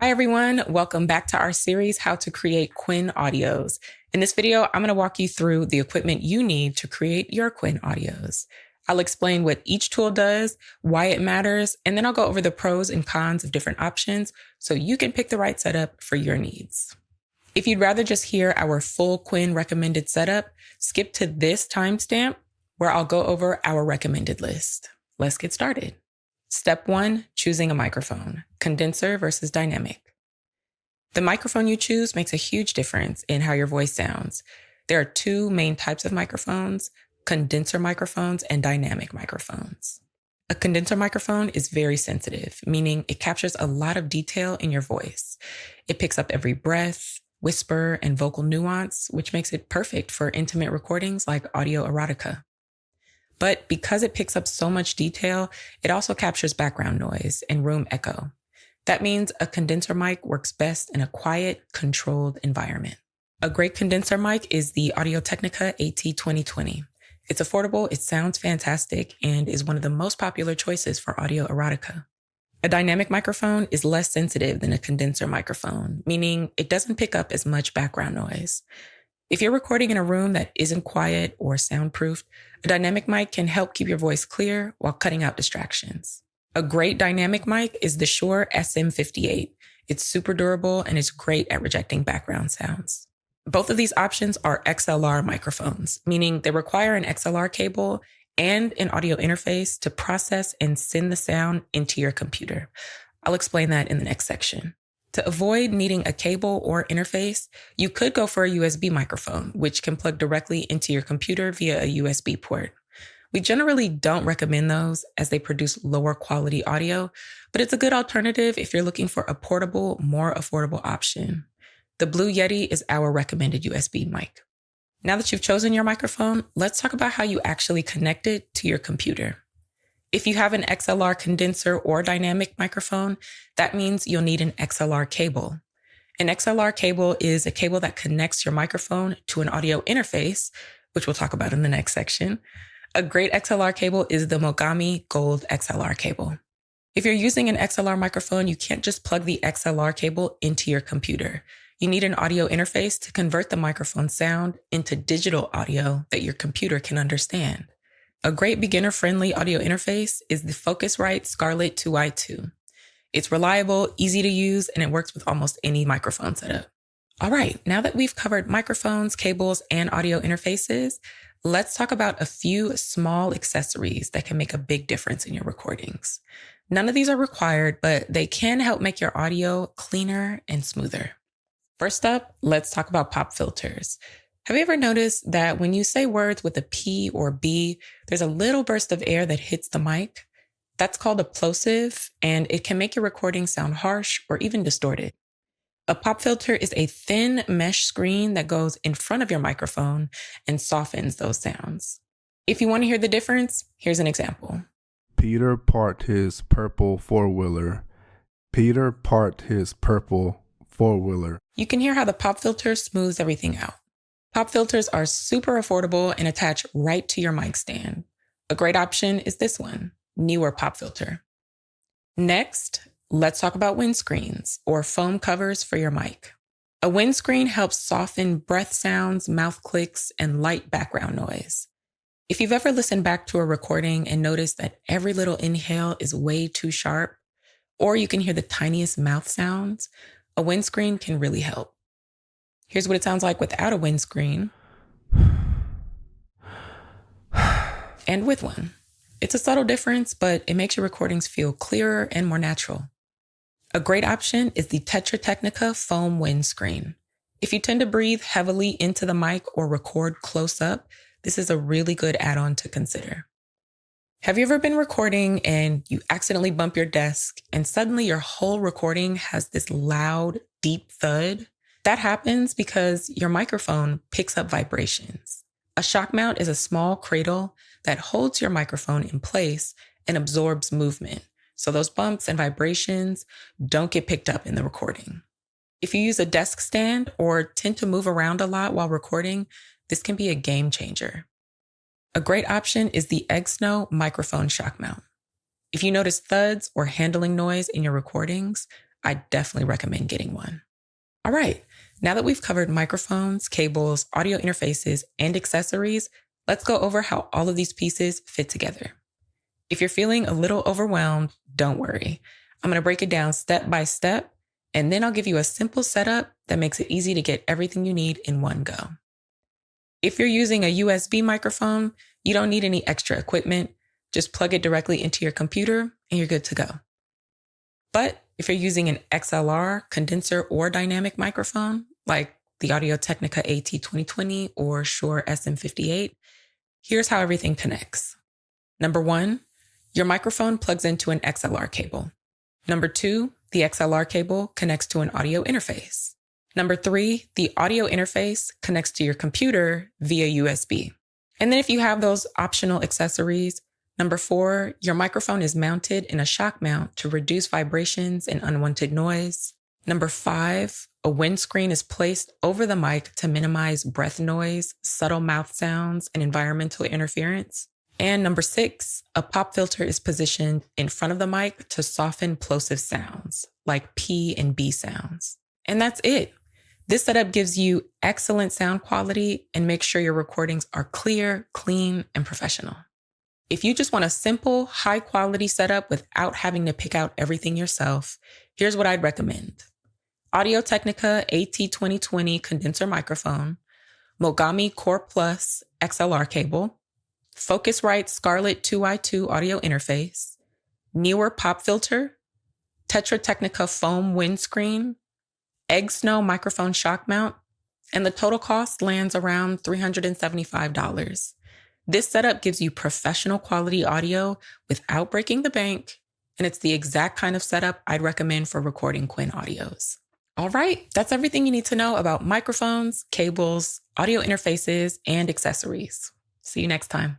Hi, everyone. Welcome back to our series, How to Create Quinn Audios. In this video, I'm going to walk you through the equipment you need to create your Quinn audios. I'll explain what each tool does, why it matters, and then I'll go over the pros and cons of different options so you can pick the right setup for your needs. If you'd rather just hear our full Quinn recommended setup, skip to this timestamp where I'll go over our recommended list. Let's get started. Step 1, choosing a microphone, condenser versus dynamic. The microphone you choose makes a huge difference in how your voice sounds. There are two main types of microphones, condenser microphones and dynamic microphones. A condenser microphone is very sensitive, meaning it captures a lot of detail in your voice. It picks up every breath, whisper, and vocal nuance, which makes it perfect for intimate recordings like audio erotica. But because it picks up so much detail, it also captures background noise and room echo. That means a condenser mic works best in a quiet, controlled environment. A great condenser mic is the Audio-Technica AT2020. It's affordable, it sounds fantastic, and is one of the most popular choices for audio erotica. A dynamic microphone is less sensitive than a condenser microphone, meaning it doesn't pick up as much background noise. If you're recording in a room that isn't quiet or soundproofed, a dynamic mic can help keep your voice clear while cutting out distractions. A great dynamic mic is the Shure SM58. It's super durable and is great at rejecting background sounds. Both of these options are XLR microphones, meaning they require an XLR cable and an audio interface to process and send the sound into your computer. I'll explain that in the next section. To avoid needing a cable or interface, you could go for a USB microphone, which can plug directly into your computer via a USB port. We generally don't recommend those as they produce lower quality audio, but it's a good alternative if you're looking for a portable, more affordable option. The Blue Yeti is our recommended USB mic. Now that you've chosen your microphone, let's talk about how you actually connect it to your computer. If you have an XLR condenser or dynamic microphone, that means you'll need an XLR cable. An XLR cable is a cable that connects your microphone to an audio interface, which we'll talk about in the next section. A great XLR cable is the Mogami Gold XLR cable. If you're using an XLR microphone, you can't just plug the XLR cable into your computer. You need an audio interface to convert the microphone sound into digital audio that your computer can understand. A great beginner-friendly audio interface is the Focusrite Scarlett 2i2. It's reliable, easy to use, and it works with almost any microphone setup. All right, now that we've covered microphones, cables, and audio interfaces, let's talk about a few small accessories that can make a big difference in your recordings. None of these are required, but they can help make your audio cleaner and smoother. First up, let's talk about pop filters. Have you ever noticed that when you say words with a P or B, there's a little burst of air that hits the mic? That's called a plosive, and it can make your recording sound harsh or even distorted. A pop filter is a thin mesh screen that goes in front of your microphone and softens those sounds. If you want to hear the difference, here's an example. Peter parked his purple four-wheeler. Peter parked his purple four-wheeler. You can hear how the pop filter smooths everything out. Pop filters are super affordable and attach right to your mic stand. A great option is this one, Neewer pop filter. Next, let's talk about windscreens or foam covers for your mic. A windscreen helps soften breath sounds, mouth clicks, and light background noise. If you've ever listened back to a recording and noticed that every little inhale is way too sharp, or you can hear the tiniest mouth sounds, a windscreen can really help. Here's what it sounds like without a windscreen and with one. It's a subtle difference, but it makes your recordings feel clearer and more natural. A great option is the Tetra Technica foam windscreen. If you tend to breathe heavily into the mic or record close up, this is a really good add-on to consider. Have you ever been recording and you accidentally bump your desk and suddenly your whole recording has this loud, deep thud? That happens because your microphone picks up vibrations. A shock mount is a small cradle that holds your microphone in place and absorbs movement, so those bumps and vibrations don't get picked up in the recording. If you use a desk stand or tend to move around a lot while recording, this can be a game changer. A great option is the Eggsnow microphone shock mount. If you notice thuds or handling noise in your recordings, I definitely recommend getting one. All right, now that we've covered microphones, cables, audio interfaces, and accessories, let's go over how all of these pieces fit together. If you're feeling a little overwhelmed, don't worry. I'm going to break it down step by step, and then I'll give you a simple setup that makes it easy to get everything you need in one go. If you're using a USB microphone, you don't need any extra equipment. Just plug it directly into your computer and you're good to go. But if you're using an XLR, condenser, or dynamic microphone, like the Audio-Technica AT2020 or Shure SM58, here's how everything connects. Number one, your microphone plugs into an XLR cable. Number two, the XLR cable connects to an audio interface. Number three, the audio interface connects to your computer via USB. And then if you have those optional accessories, number four, your microphone is mounted in a shock mount to reduce vibrations and unwanted noise. Number five, a windscreen is placed over the mic to minimize breath noise, subtle mouth sounds, and environmental interference. And number six, a pop filter is positioned in front of the mic to soften plosive sounds, like P and B sounds. And that's it. This setup gives you excellent sound quality and makes sure your recordings are clear, clean, and professional. If you just want a simple, high-quality setup without having to pick out everything yourself, here's what I'd recommend. Audio-Technica AT2020 condenser microphone, Mogami Core Plus XLR cable, Focusrite Scarlett 2i2 audio interface, Neewer pop filter, Tetra Technica foam windscreen, Egg Snow microphone shock mount, and the total cost lands around $375. This setup gives you professional quality audio without breaking the bank, and it's the exact kind of setup I'd recommend for recording Quinn audios. All right, that's everything you need to know about microphones, cables, audio interfaces, and accessories. See you next time.